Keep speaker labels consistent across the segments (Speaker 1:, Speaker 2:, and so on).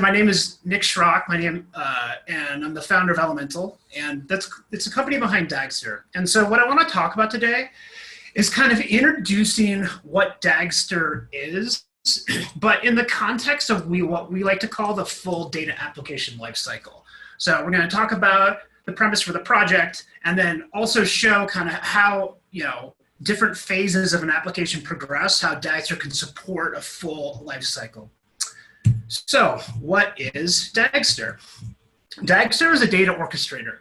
Speaker 1: my name is Nick Schrock. And I'm the founder of Elementl, and it's a company behind Dagster. And so what I want to talk about today is kind of introducing what Dagster is, but in the context of what we like to call the full data application lifecycle. So we're going to talk about the premise for the project, and then also show kind of how, different phases of an application progress, how Dagster can support a full lifecycle. So what is Dagster? Dagster is a data orchestrator.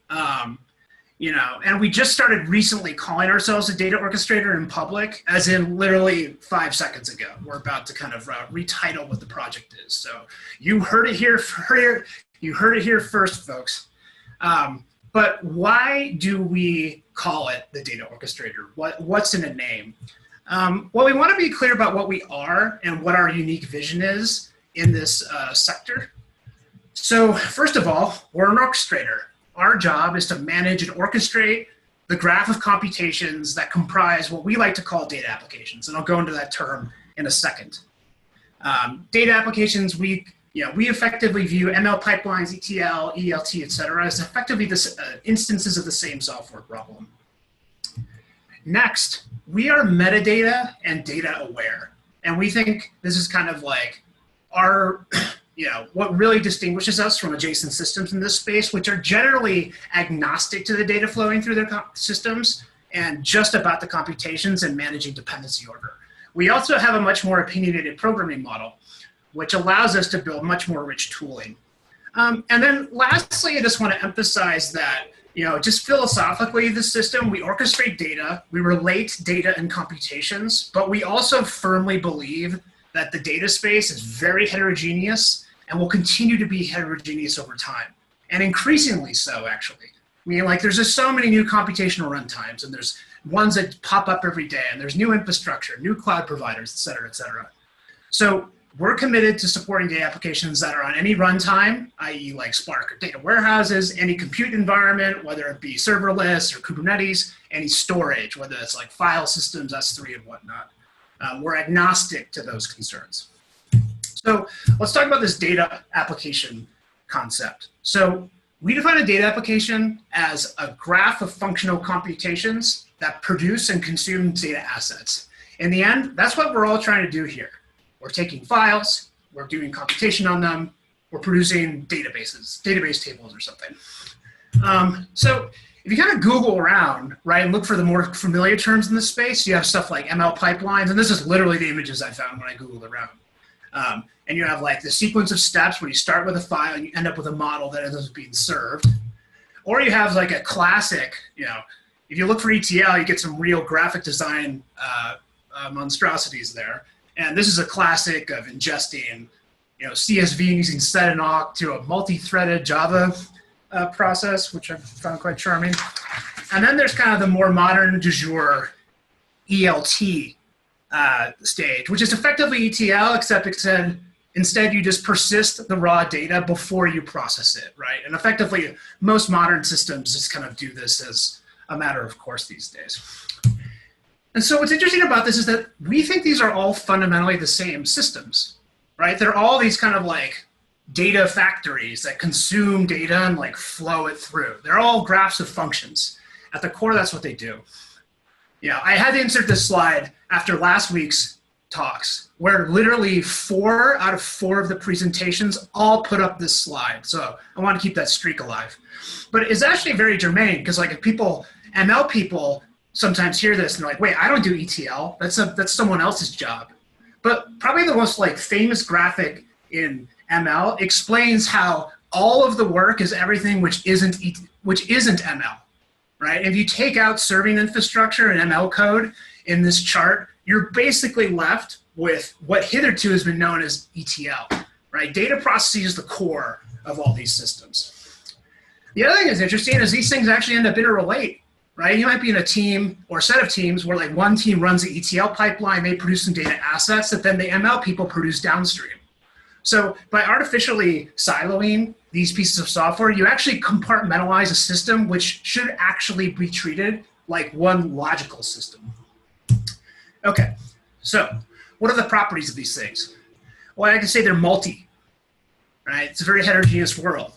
Speaker 1: And we just started recently calling ourselves a data orchestrator in public, as in literally 5 seconds ago. We're about to kind of retitle what the project is. So you heard it here first, folks. But why do we call it the data orchestrator? What's in a name? Well, we want to be clear about what we are and what our unique vision is in this sector. So first of all, we're an orchestrator. Our job is to manage and orchestrate the graph of computations that comprise what we like to call data applications. And I'll go into that term in a second. Data applications, we effectively view ML pipelines, ETL, ELT, et cetera, as effectively instances of the same software problem. Next, we are metadata and data aware. And we think this is kind of like our, what really distinguishes us from adjacent systems in this space, which are generally agnostic to the data flowing through their systems and just about the computations and managing dependency order. We also have a much more opinionated programming model, which allows us to build much more rich tooling. And then lastly, I just want to emphasize that, just philosophically, the system, we orchestrate data, we relate data and computations, but we also firmly believe that the data space is very heterogeneous and will continue to be heterogeneous over time, and increasingly so, actually. I mean, there's just so many new computational runtimes, and there's ones that pop up every day, and there's new infrastructure, new cloud providers, et cetera, et cetera. So we're committed to supporting data applications that are on any runtime, i.e. like Spark or data warehouses, any compute environment, whether it be serverless or Kubernetes, any storage, whether it's like file systems, S3 and whatnot. We're agnostic to those concerns. So let's talk about this data application concept. So we define a data application as a graph of functional computations that produce and consume data assets. In the end, that's what we're all trying to do here. We're taking files, we're doing computation on them, we're producing database tables or something. So if you kind of Google around, right, and look for the more familiar terms in this space, you have stuff like ML pipelines, and this is literally the images I found when I Googled around. And you have like the sequence of steps where you start with a file and you end up with a model that ends up being served. Or you have like a classic, if you look for ETL, you get some real graphic design monstrosities there. And this is a classic of ingesting, CSV using set and awk to a multi-threaded Java process, which I found quite charming. And then there's kind of the more modern du jour ELT stage, which is effectively ETL, except instead you just persist the raw data before you process it, right? And effectively, most modern systems just kind of do this as a matter of course these days. And so what's interesting about this is that we think these are all fundamentally the same systems, right? They're all these kind of like data factories that consume data and like flow it through. They're all graphs of functions. At the core, that's what they do. I had to insert this slide after last week's talks, where literally 4 out of 4 of the presentations all put up this slide. So I want to keep that streak alive. But it's actually very germane, because like if ML people sometimes hear this and they're like, wait, I don't do ETL. That's someone else's job. But probably the most like famous graphic in ML explains how all of the work is everything which isn't ML, right? If you take out serving infrastructure and ML code in this chart, you're basically left with what hitherto has been known as ETL, right? Data processing is the core of all these systems. The other thing that's interesting is these things actually end up interrelate, right? You might be in a team or a set of teams where like one team runs the ETL pipeline, they produce some data assets that then the ML people produce downstream. So by artificially siloing these pieces of software, you actually compartmentalize a system which should actually be treated like one logical system. Okay, so what are the properties of these things? Well, I can say they're multi, right? It's a very heterogeneous world.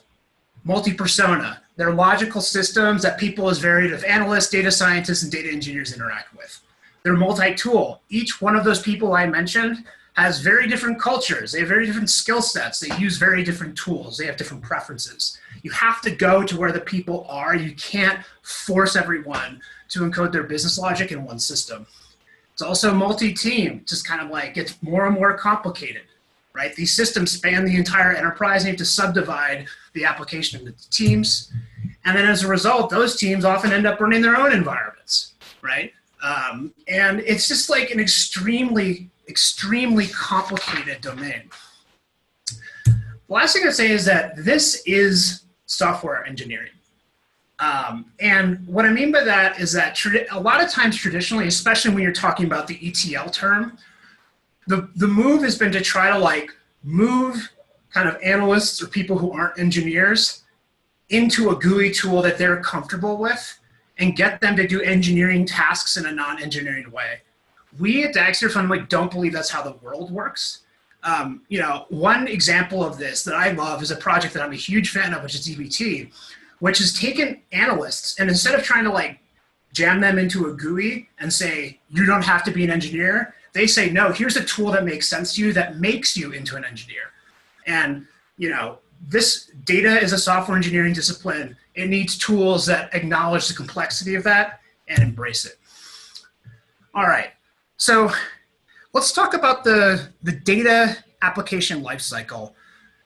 Speaker 1: Multi-persona. They're logical systems that people as varied of analysts, data scientists, and data engineers interact with. They're multi-tool. Each one of those people I mentioned has very different cultures. They have very different skill sets. They use very different tools. They have different preferences. You have to go to where the people are. You can't force everyone to encode their business logic in one system. It's also multi-team, just kind of like gets more and more complicated, right? These systems span the entire enterprise, and you have to subdivide the application into teams. And then as a result, those teams often end up running their own environments, right? And it's just like an extremely complicated domain. The last thing I'd say is that this is software engineering. And what I mean by that is that a lot of times traditionally, especially when you're talking about the ETL term, the move has been to try to like move kind of analysts or people who aren't engineers into a GUI tool that they're comfortable with and get them to do engineering tasks in a non-engineering way. We at Dagster fundamentally don't believe that's how the world works. You know, one example of this that I love is a project that I'm a huge fan of, which is DBT, which has taken analysts and instead of trying to like jam them into a GUI and say, you don't have to be an engineer, they say, no, here's a tool that makes sense to you that makes you into an engineer. And, you know, this data is a software engineering discipline. It needs tools that acknowledge the complexity of that and embrace it. All right, so let's talk about the data application lifecycle.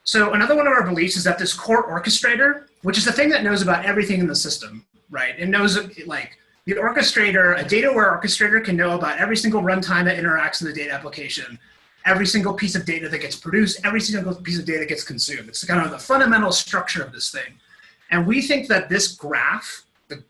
Speaker 1: So another one of our beliefs is that this core orchestrator, which is the thing that knows about everything in the system, right? It knows like the orchestrator, a data-aware orchestrator can know about every single runtime that interacts in the data application, every single piece of data that gets produced, every single piece of data gets consumed. It's kind of the fundamental structure of this thing. And we think that this graph, the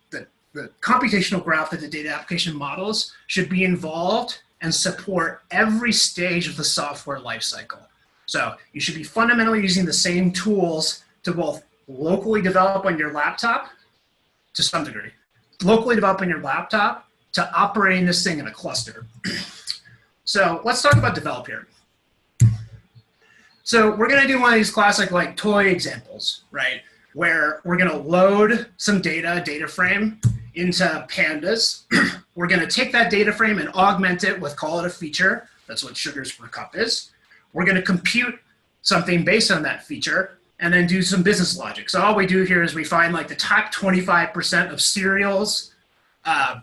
Speaker 1: computational graph that the data application models should be involved and support every stage of the software lifecycle. So you should be fundamentally using the same tools to both locally develop on your laptop, to some degree, locally develop on your laptop to operating this thing in a cluster. So let's talk about develop here. So we're gonna do one of these classic like toy examples, right? Where we're gonna load some data frame into pandas. We're gonna take that data frame and augment it with, call it a feature. That's what sugars per cup is. We're gonna compute something based on that feature and then do some business logic. So all we do here is we find like the top 25% of cereals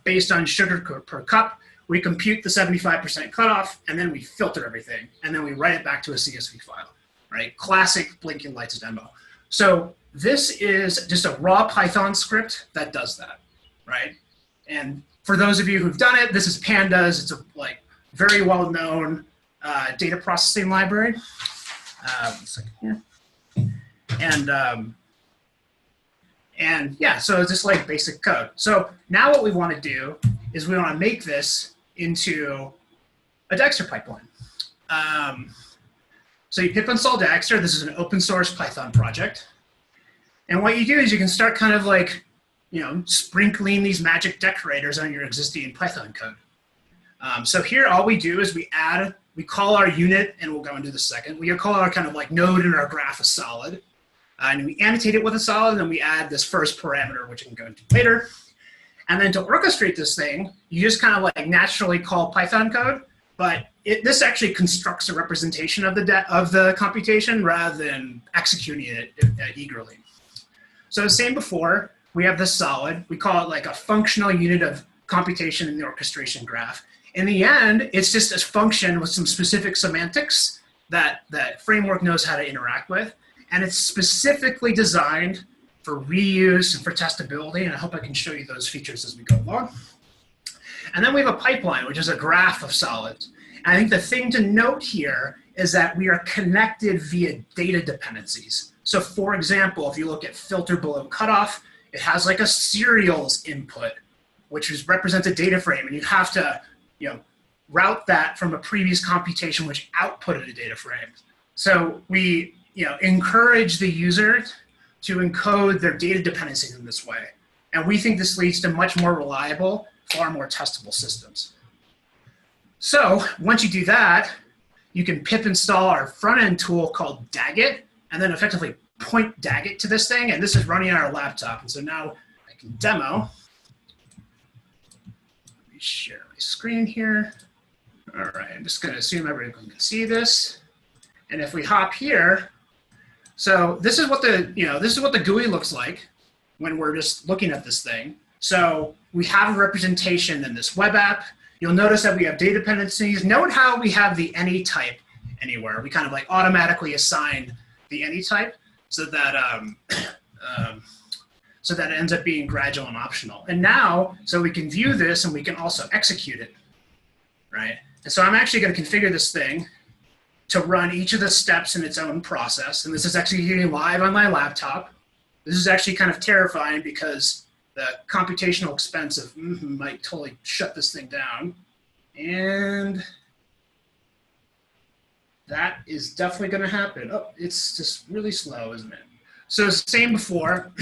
Speaker 1: based on sugar per cup. We compute the 75% cutoff, and then we filter everything, and then we write it back to a CSV file, right? Classic blinking lights demo. So this is just a raw Python script that does that, right? And for those of you who've done it, this is Pandas. It's a like very well-known data processing library. One second here. And yeah, so it's just like basic code. So now what we want to do is we want to make this into a Dagster pipeline. So you pip install Dagster. This is an open source Python project. And what you do is you can start kind of like, you know, sprinkling these magic decorators on your existing Python code. So here all we do is we call our unit, and we'll go into the second. We call our kind of like node in our graph a solid. And we annotate it with a solid, and then we add this first parameter, which we can go into later. And then to orchestrate this thing, you just kind of like naturally call Python code, but this actually constructs a representation of the computation rather than executing it eagerly. So as same before, we have this solid. We call it like a functional unit of computation in the orchestration graph. In the end, it's just a function with some specific semantics that that framework knows how to interact with. And it's specifically designed for reuse and for testability, and I hope I can show you those features as we go along. And then we have a pipeline, which is a graph of solids. And I think the thing to note here is that we are connected via data dependencies. So for example, if you look at filter below cutoff, it has like a cereals input, which represents a data frame, and you have to, you know, route that from a previous computation which outputted a data frame. So we, you know, encourage the user to encode their data dependencies in this way. And we think this leads to much more reliable, far more testable systems. So once you do that, you can pip install our front-end tool called Dagit, and then effectively point DAG it to this thing, and this is running on our laptop. And so now I can demo. Let me share my screen here. All right, I'm just going to assume everyone can see this. And if we hop here, so this is what the GUI looks like when we're just looking at this thing. So we have a representation in this web app. You'll notice that we have data dependencies. Note how we have the any type anywhere. We kind of like automatically assign the any type so that it ends up being gradual and optional. And now, so we can view this and we can also execute it, right? And so I'm actually going to configure this thing to run each of the steps in its own process. And this is executing live on my laptop. This is actually kind of terrifying because the computational expense of might totally shut this thing down. And that is definitely going to happen. Oh, it's just really slow, isn't it? So same before,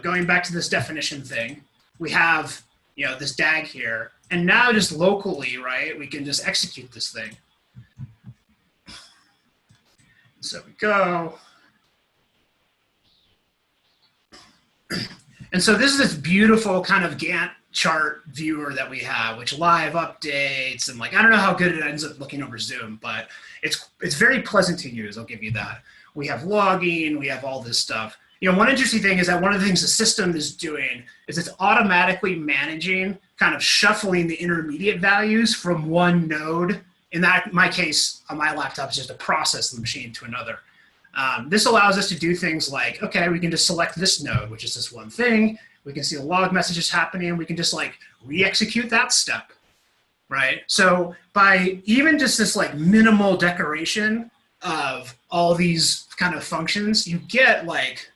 Speaker 1: going back to this definition thing, we have, this DAG here. And now just locally, right, we can just execute this thing. So we go. And so this is this beautiful kind of Gantt chart viewer that we have, which live updates and like, I don't know how good it ends up looking over Zoom, but it's very pleasant to use, I'll give you that. We have logging, we have all this stuff. One interesting thing is that one of the things the system is doing is it's automatically managing, kind of shuffling the intermediate values from one node. In my case, on my laptop, is just a process of the machine to another. This allows us to do things like, okay, we can just select this node, which is this one thing. We can see the log messages happening. We can just like re-execute that step, right? So by even just this like minimal decoration of all these kind of functions, you get like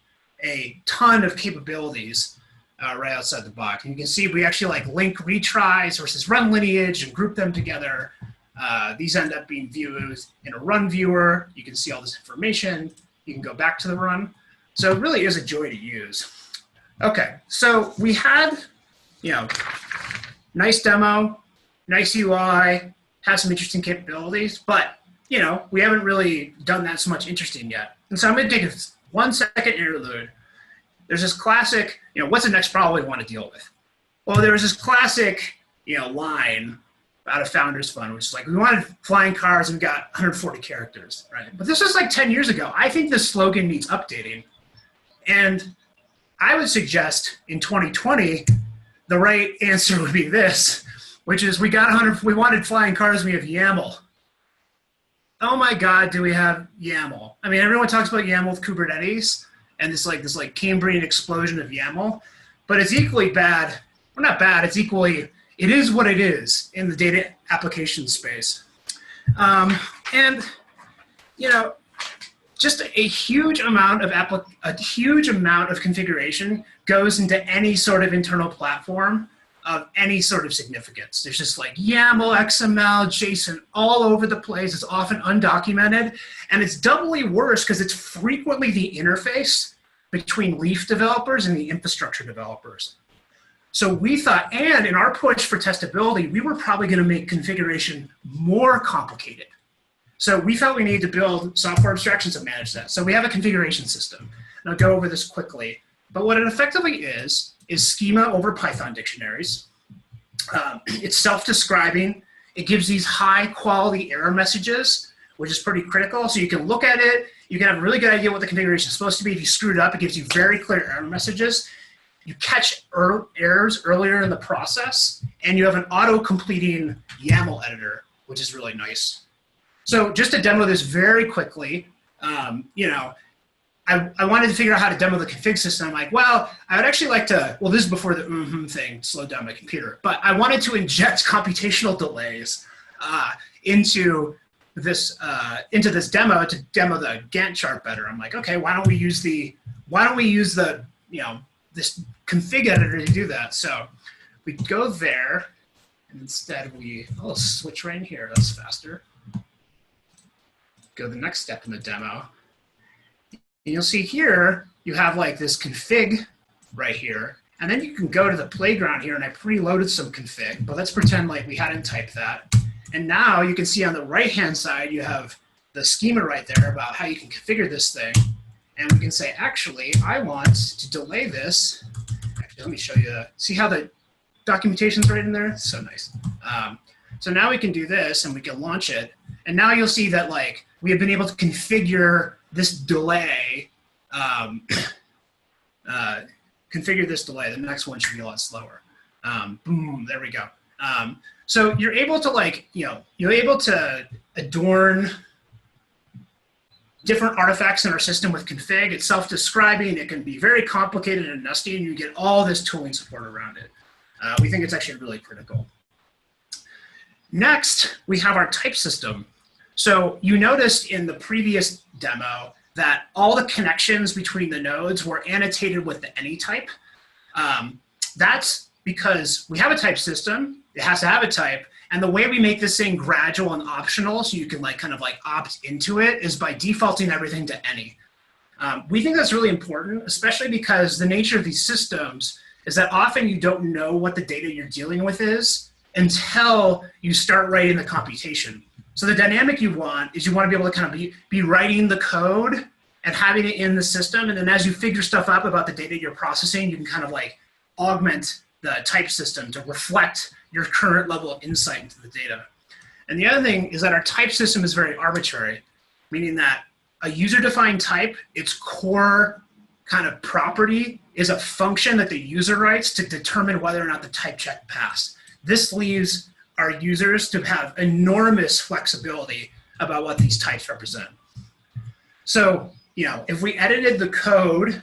Speaker 1: a ton of capabilities right outside the box. And you can see we actually like link retries versus run lineage and group them together. These end up being viewed in a run viewer. You can see all this information. You can go back to the run. So it really is a joy to use. Okay, so we had, nice demo, nice UI, has some interesting capabilities, but, we haven't really done that so much interesting yet. And so I'm going to take a 1 second interlude. There's this classic, what's the next problem we want to deal with? Well, there was this classic, line out of Founders Fund, which is like, we wanted flying cars and we got 140 characters, right? But this was like 10 years ago. I think this slogan needs updating. And I would suggest in 2020, the right answer would be this, which is we wanted flying cars, we have YAML. Oh my God, do we have YAML? I mean, everyone talks about YAML with Kubernetes and this Cambrian explosion of YAML, but it's equally bad, or not bad, it is what it is in the data application space. Just a huge amount of configuration goes into any sort of internal platform of any sort of significance. There's just like YAML, XML, JSON all over the place. It's often undocumented. And it's doubly worse because it's frequently the interface between Leaf developers and the infrastructure developers. So we thought, and in our push for testability, we were probably going to make configuration more complicated. So we felt we needed to build software abstractions that manage that. So we have a configuration system. And I'll go over this quickly. But what it effectively is schema over Python dictionaries. It's self-describing. It gives these high-quality error messages, which is pretty critical. So you can look at it. You can have a really good idea what the configuration is supposed to be. If you screw it up, it gives you very clear error messages. You catch errors earlier in the process, and you have an auto-completing YAML editor, which is really nice. So just to demo this very quickly, I wanted to figure out how to demo the config system. I'm like, well, I would actually like to, well, this is before the thing slowed down my computer, but I wanted to inject computational delays into this demo to demo the Gantt chart better. I'm like, okay, why don't we use the this config editor to do that? So we go there, and instead I'll switch right in here. That's faster. Go to the next step in the demo. And you'll see here, you have like this config right here. And then you can go to the playground here, and I preloaded some config, but let's pretend like we hadn't typed that. And now you can see on the right-hand side, you have the schema right there about how you can configure this thing. And we can say, actually, I want to delay this. Actually, let me show you. See how the documentation's right in there? So nice. So now we can do this, and we can launch it. And now you'll see that like we have been able to configure this delay. Configure this delay. The next one should be a lot slower. Boom, there we go. So you're able to like, you're able to adorn different artifacts in our system with config. It's self-describing. It can be very complicated and nasty, and you get all this tooling support around it. We think it's actually really critical. Next, we have our type system. So you noticed in the previous demo that all the connections between the nodes were annotated with the any type. That's because we have a type system. It has to have a type. And the way we make this thing gradual and optional, so you can like kind of like opt into it, is by defaulting everything to any. We think that's really important, especially because the nature of these systems is that often you don't know what the data you're dealing with is until you start writing the computation. So the dynamic you want is you want to be able to kind of be writing the code and having it in the system. And then as you figure stuff up about the data you're processing, you can kind of like augment the type system to reflect your current level of insight into the data. And the other thing is that our type system is very arbitrary, meaning that a user-defined type, its core kind of property is a function that the user writes to determine whether or not the type check passed. This leaves our users to have enormous flexibility about what these types represent. So, if we edited the code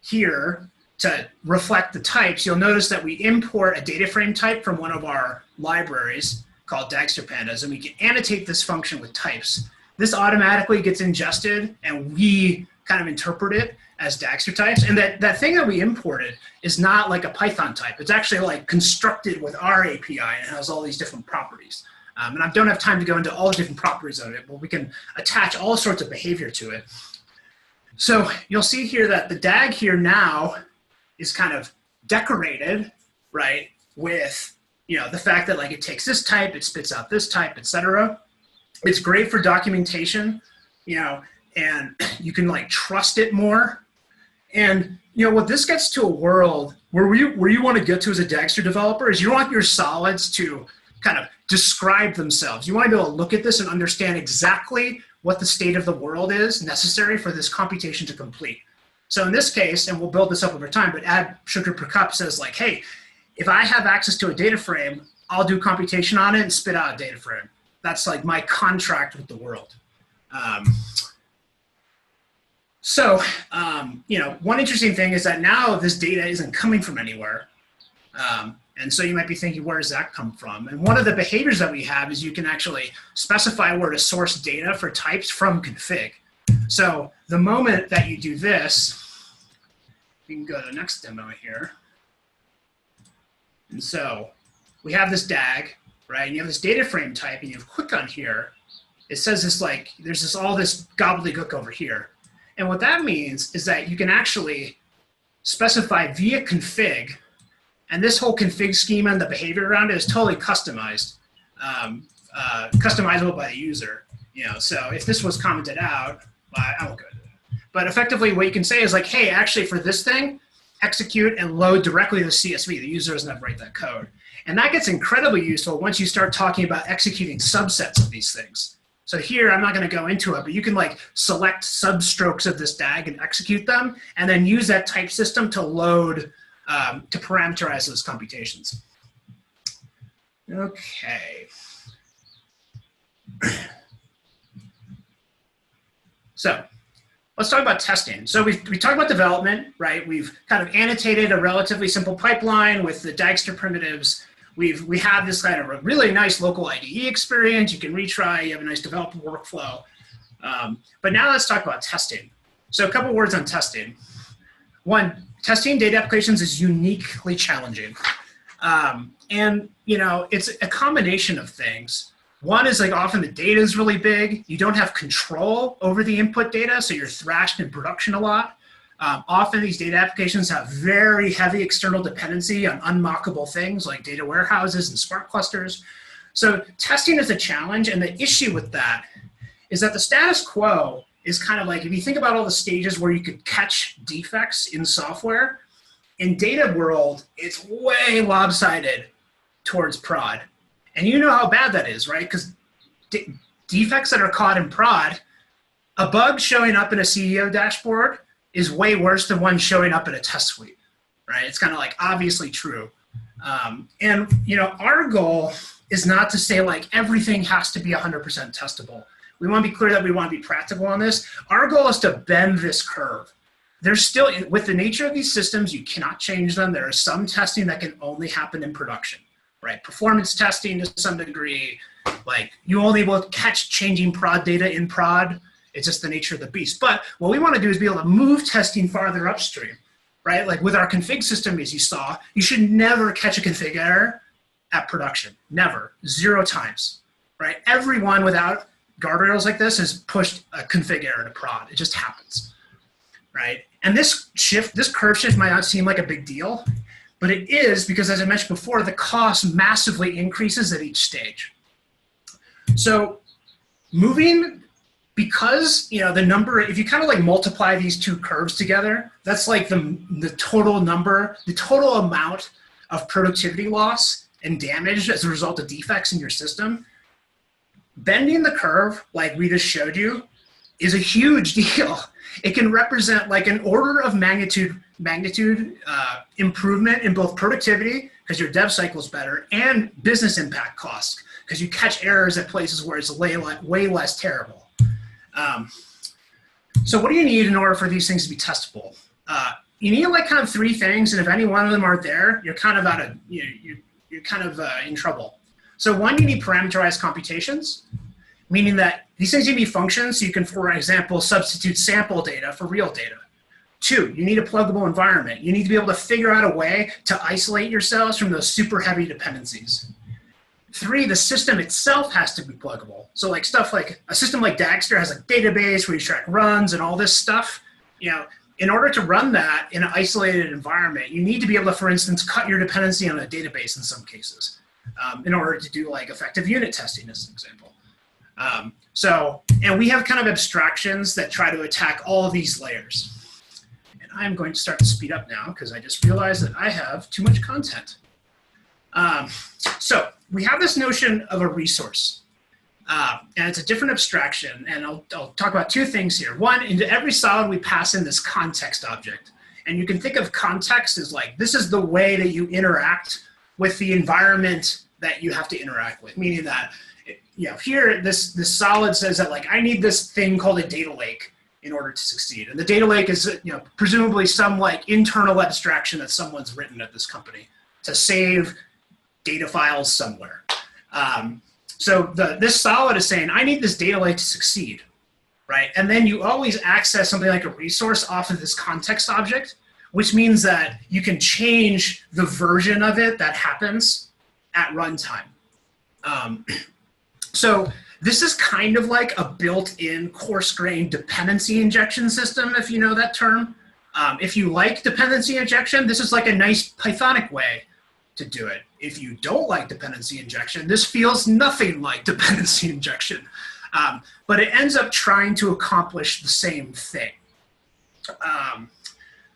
Speaker 1: here to reflect the types, you'll notice that we import a data frame type from one of our libraries called Dagster Pandas, and we can annotate this function with types. This automatically gets ingested, and we kind of interpret it as Dagster types. And that thing that we imported is not like a Python type. It's actually like constructed with our API, and it has all these different properties. And I don't have time to go into all the different properties of it, but we can attach all sorts of behavior to it. So you'll see here that the DAG here now is kind of decorated, right, with the fact that like it takes this type, it spits out this type, etc. It's great for documentation, and you can like trust it more. And what this gets to a world where you want to get to as a Dagster developer is you want your solids to kind of describe themselves. You want to be able to look at this and understand exactly what the state of the world is necessary for this computation to complete. So in this case, and we'll build this up over time, but add sugar per cup says like, hey, if I have access to a data frame, I'll do computation on it and spit out a data frame. That's like my contract with the world. One interesting thing is that now this data isn't coming from anywhere. And so you might be thinking, where does that come from? And one of the behaviors that we have is you can actually specify where to source data for types from config. So the moment that you do this, we can go to the next demo here. And so we have this DAG, right? And you have this data frame type, and you click on here. It says this like, there's all this gobbledygook over here. And what that means is that you can actually specify via config, and this whole config schema and the behavior around it is totally customized, customizable by the user. So if this was commented out, I won't go into it. But effectively, what you can say is like, hey, actually for this thing, execute and load directly to the CSV. The user doesn't have to write that code. And that gets incredibly useful once you start talking about executing subsets of these things. So here, I'm not going to go into it, but you can like select substrokes of this DAG and execute them, and then use that type system to load, to parameterize those computations. Okay. So let's talk about testing. So we talked about development, right? We've kind of annotated a relatively simple pipeline with the Dagster primitives. We have this kind of a really nice local IDE experience. You can retry, you have a nice developer workflow. But now let's talk about testing. So a couple words on testing. One, testing data applications is uniquely challenging. It's a combination of things. One is like often the data is really big. You don't have control over the input data, so you're thrashed in production a lot. Often these data applications have very heavy external dependency on unmockable things like data warehouses and Spark clusters. So testing is a challenge, and the issue with that is that the status quo is kind of like, if you think about all the stages where you could catch defects in software, in data world, it's way lopsided towards prod. And you know how bad that is, right? Because defects that are caught in prod, a bug showing up in a CEO dashboard is way worse than one showing up in a test suite, right? It's kind of like obviously true. And our goal is not to say like everything has to be 100% testable. We want to be clear that we want to be practical on this. Our goal is to bend this curve. There's still, with the nature of these systems, you cannot change them. There is some testing that can only happen in production, right? Performance testing to some degree, like you only will catch changing prod data in prod. It's just the nature of the beast. But what we want to do is be able to move testing farther upstream, right? Like with our config system, as you saw, you should never catch a config error at production. Never. 0 times, right? Everyone without guardrails like this has pushed a config error to prod. It just happens, right? And this curve shift might not seem like a big deal, but it is because, as I mentioned before, the cost massively increases at each stage. So moving, because the number, if you kind of like multiply these two curves together, that's like the total number, the total amount of productivity loss and damage as a result of defects in your system. Bending the curve, like we just showed you, is a huge deal. It can represent like an order of magnitude improvement in both productivity, because your dev cycle is better, and business impact costs, because you catch errors at places where it's way less terrible. So what do you need in order for these things to be testable? You need like kind of 3 things, and if any one of them aren't there, you're kind of you're kind of in trouble. So 1, you need parameterized computations, meaning that these things need to be functions, so you can, for example, substitute sample data for real data. 2, you need a pluggable environment. You need to be able to figure out a way to isolate yourselves from those super heavy dependencies. 3, the system itself has to be pluggable. So like stuff like a system like Dagster has a database where you track runs and all this stuff. In order to run that in an isolated environment, you need to be able to, for instance, cut your dependency on a database in some cases in order to do like effective unit testing as an example. And we have kind of abstractions that try to attack all of these layers. And I'm going to start to speed up now because I just realized that I have too much content. So we have this notion of a resource. And it's a different abstraction. And I'll talk about 2 things here. 1, into every solid we pass in this context object. And you can think of context as like, this is the way that you interact with the environment that you have to interact with. Meaning that, here this solid says that like, I need this thing called a data lake in order to succeed. And the data lake is presumably some like internal abstraction that someone's written at this company to save data files somewhere. So this solid is saying, I need this data lake to succeed, right? And then you always access something like a resource off of this context object, which means that you can change the version of it that happens at runtime. So this is kind of like a built-in coarse-grained dependency injection system, if you know that term. If you like dependency injection, this is like a nice Pythonic way to do it. If you don't like dependency injection, this feels nothing like dependency injection. But it ends up trying to accomplish the same thing.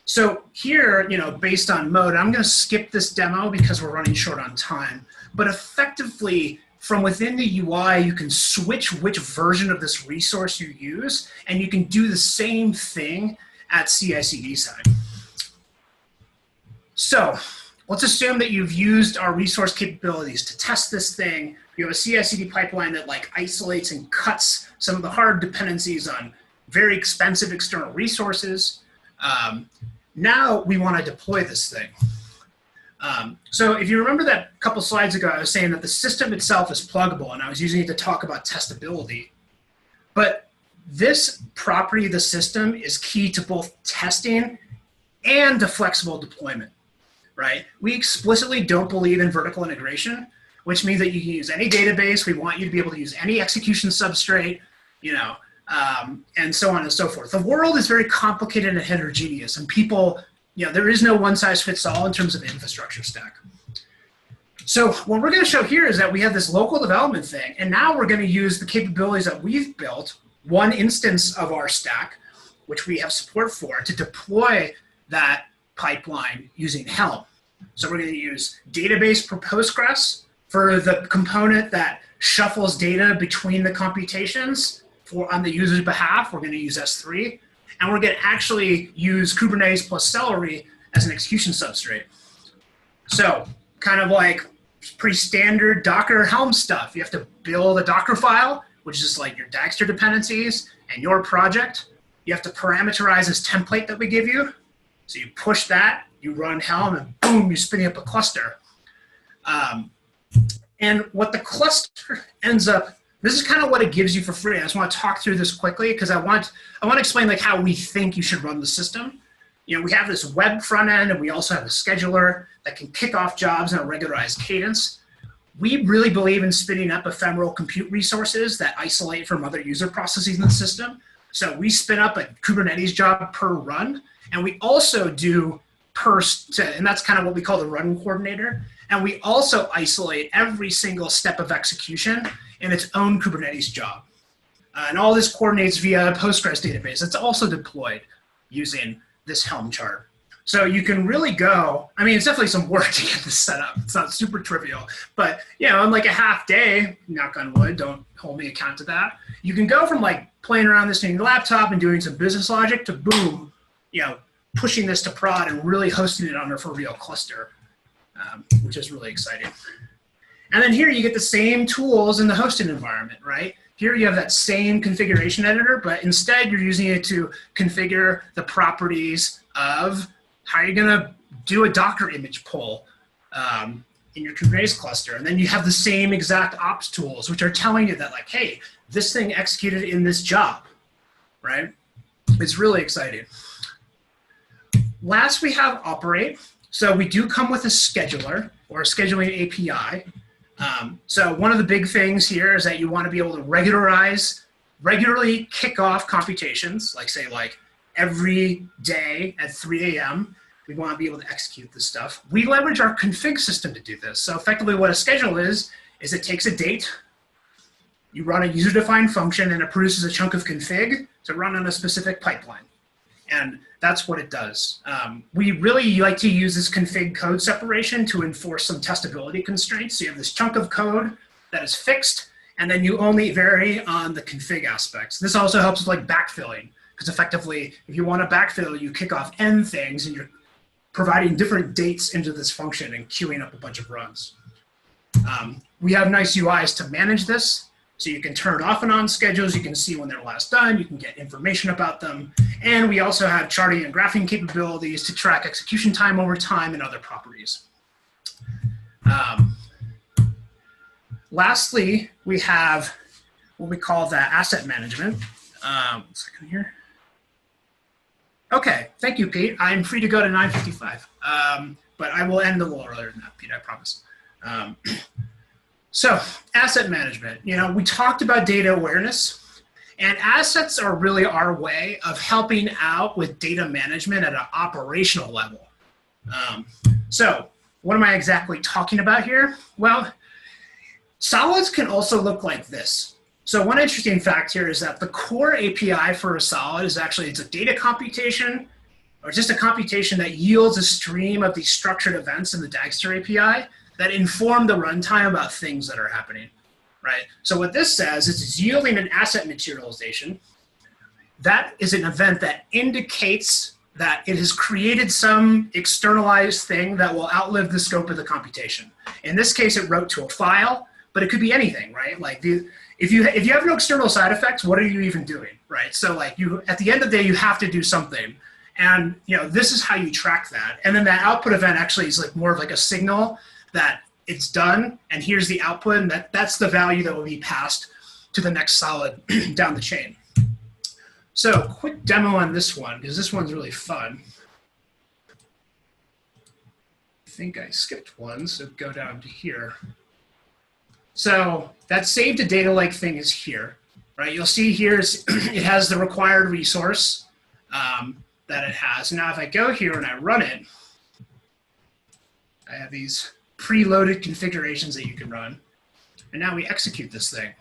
Speaker 1: So here, based on mode, I'm going to skip this demo because we're running short on time. But effectively, from within the UI, you can switch which version of this resource you use, and you can do the same thing at CI/CD side. So let's assume that you've used our resource capabilities to test this thing. You have a CI/CD pipeline that like isolates and cuts some of the hard dependencies on very expensive external resources. Now we want to deploy this thing. So if you remember that couple slides ago, I was saying that the system itself is pluggable, and I was using it to talk about testability. But this property of the system is key to both testing and to flexible deployment, right? We explicitly don't believe in vertical integration, which means that you can use any database. We want you to be able to use any execution substrate, and so on and so forth. The world is very complicated and heterogeneous, and people, there is no one size fits all in terms of infrastructure stack. So what we're going to show here is that we have this local development thing, and now we're going to use the capabilities that we've built one instance of our stack, which we have support for, to deploy that pipeline using Helm. So we're going to use database for Postgres for the component that shuffles data between the computations on the user's behalf. We're going to use S3. And we're going to actually use Kubernetes plus Celery as an execution substrate. So kind of like pretty standard Docker Helm stuff. You have to build a Docker file, which is like your Dagster dependencies and your project. You have to parameterize this template that we give you. So you push that, you run Helm, and boom, you're spinning up a cluster. And what the cluster ends up, this is kind of what it gives you for free. I just want to talk through this quickly because I want to explain like how we think you should run the system. You know, we have this web front end, and we also have a scheduler that can kick off jobs in a regularized cadence. We really believe in spinning up ephemeral compute resources that isolate from other user processes in the system. So we spin up a Kubernetes job per run, and we also do and that's kind of what we call the run coordinator. And we also isolate every single step of execution in its own Kubernetes job. And all this coordinates via Postgres database. It's also deployed using this Helm chart. So you can really go, I mean, it's definitely some work to get this set up. It's not super trivial, but you know, in like a half day, knock on wood, don't hold me account to that. You can go from like playing around this in your laptop and doing some business logic to boom, you know, pushing this to prod and really hosting it on a for real cluster, which is really exciting. And then here you get the same tools in the hosted environment, right? Here you have that same configuration editor, but instead you're using it to configure the properties of how you're gonna do a Docker image pull in your Kubernetes cluster. And then you have the same exact ops tools, which are telling you that like, hey, this thing executed in this job, right? It's really exciting. Last, we have operate. So we do come with a scheduler or a scheduling API. So one of the big things here is that you want to be able to regularly kick off computations, like say like every day at 3 a.m. We want to be able to execute this stuff. We leverage our config system to do this. So effectively what a schedule is it takes a date, you run a user-defined function, and it produces a chunk of config to run on a specific pipeline. And that's what it does. We really like to use this config code separation to enforce some testability constraints. So you have this chunk of code that is fixed, and then you only vary on the config aspects. This also helps with like backfilling, because effectively, if you want to backfill, you kick off n things, and you're providing different dates into this function and queuing up a bunch of runs. We have nice UIs to manage this. So you can turn off and on schedules, you can see when they're last done, you can get information about them. And we also have charting and graphing capabilities to track execution time over time and other properties. Lastly, we have what we call the asset management. 1 second here. Okay, thank you, Pete. I'm free to go to 9:55, but I will end a little earlier than that, Pete, I promise. So asset management, you know, we talked about data awareness, and assets are really our way of helping out with data management at an operational level. So what am I exactly talking about here? Well, solids can also look like this. So one interesting fact here is that the core API for a solid is actually, it's a data computation, or just a computation that yields a stream of these structured events in the Dagster API that inform the runtime about things that are happening, right? So what this says is it's yielding an asset materialization. That is an event that indicates that it has created some externalized thing that will outlive the scope of the computation. In this case, it wrote to a file, but it could be anything, right? Like if you have no external side effects, what are you even doing, right? So like at the end of the day, you have to do something. And you know, this is how you track that. And then that output event actually is like more of like a signal that it's done, and here's the output, and that's the value that will be passed to the next solid down the chain. So quick demo on this one, because this one's really fun. I think I skipped one, so go down to here. So that save to data lake thing is here, right? You'll see here it has the required resource that it has. Now if I go here and I run it, I have these preloaded configurations that you can run. And now we execute this thing.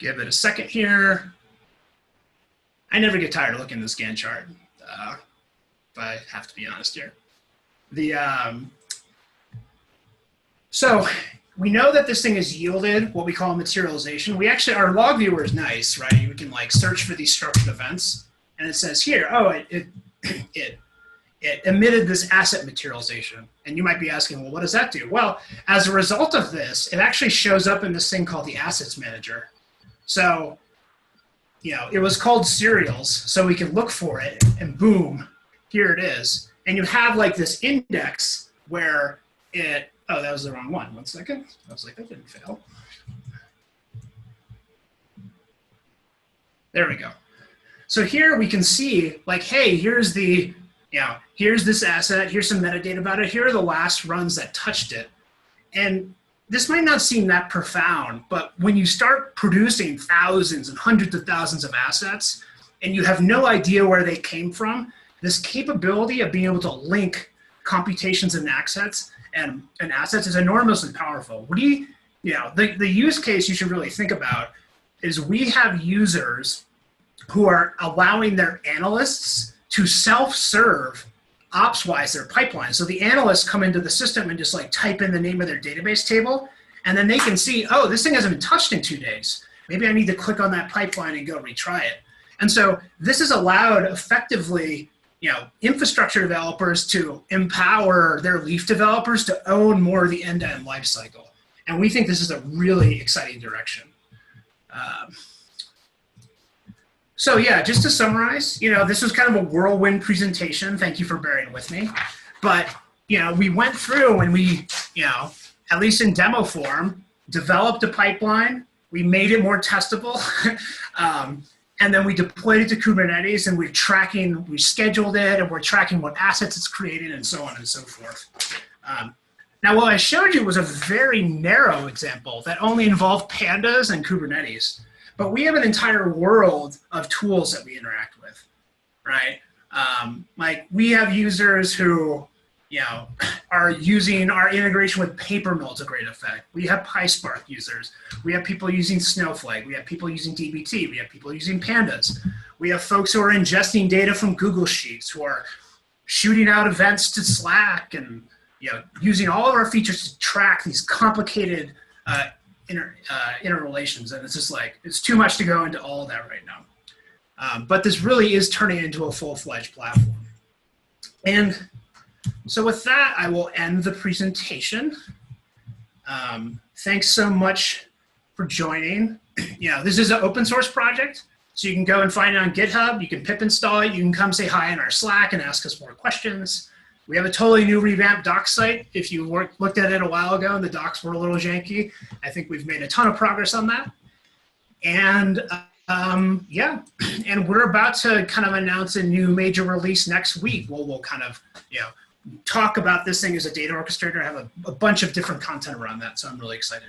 Speaker 1: give it a second here. I never get tired of looking at this Gantt chart, if I have to be honest here. So we know that this thing has yielded what we call materialization. We actually, our log viewer is nice, right? You can like search for these structured events, and it says here, oh, it emitted this asset materialization. And you might be asking, well, what does that do? Well, as a result of this, it actually shows up in this thing called the assets manager. So, you know, it was called serials, so we can look for it, and boom, here it is. And you have like this index where it, oh, that was the wrong one. 1 second. I was like, that didn't fail. There we go. So here we can see like, hey, here's the, you know, here's this asset, here's some metadata about it, here are the last runs that touched it. And this might not seem that profound, but when you start producing thousands and hundreds of thousands of assets, and you have no idea where they came from, this capability of being able to link computations and assets is enormously powerful. You know, the use case you should really think about is we have users who are allowing their analysts to self-serve ops-wise their pipeline. So the analysts come into the system and just like type in the name of their database table, and then they can see, oh, this thing hasn't been touched in 2 days. Maybe I need to click on that pipeline and go retry it. And so this has allowed effectively, you know, infrastructure developers to empower their Leaf developers to own more of the end-to-end lifecycle. And we think this is a really exciting direction. So yeah, just to summarize, you know, this was kind of a whirlwind presentation. Thank you for bearing with me. But, you know, we went through and we, you know, at least in demo form, developed a pipeline. We made it more testable. And then we deployed it to Kubernetes, and we're tracking, we scheduled it, and we're tracking what assets it's created, and so on and so forth. Now, what I showed you was a very narrow example that only involved pandas and Kubernetes. But we have an entire world of tools that we interact with, right? Like we have users who, you know, are using our integration with Papermill to great effect. We have PySpark users. We have people using Snowflake. We have people using dbt. We have people using pandas. We have folks who are ingesting data from Google Sheets, who are shooting out events to Slack, and, you know, using all of our features to track these complicated interrelations. And it's just like, it's too much to go into all of that right now. But this really is turning into a full-fledged platform. And so with that, I will end the presentation. Thanks so much for joining. You know, this is an open source project, so you can go and find it on GitHub. You can pip install it. You can come say hi in our Slack and ask us more questions. We have a totally new revamped docs site. If you looked at it a while ago and the docs were a little janky, I think we've made a ton of progress on that. And yeah, and we're about to kind of announce a new major release next week. We'll kind of, you know, talk about this thing as a data orchestrator. I have a bunch of different content around that, so I'm really excited.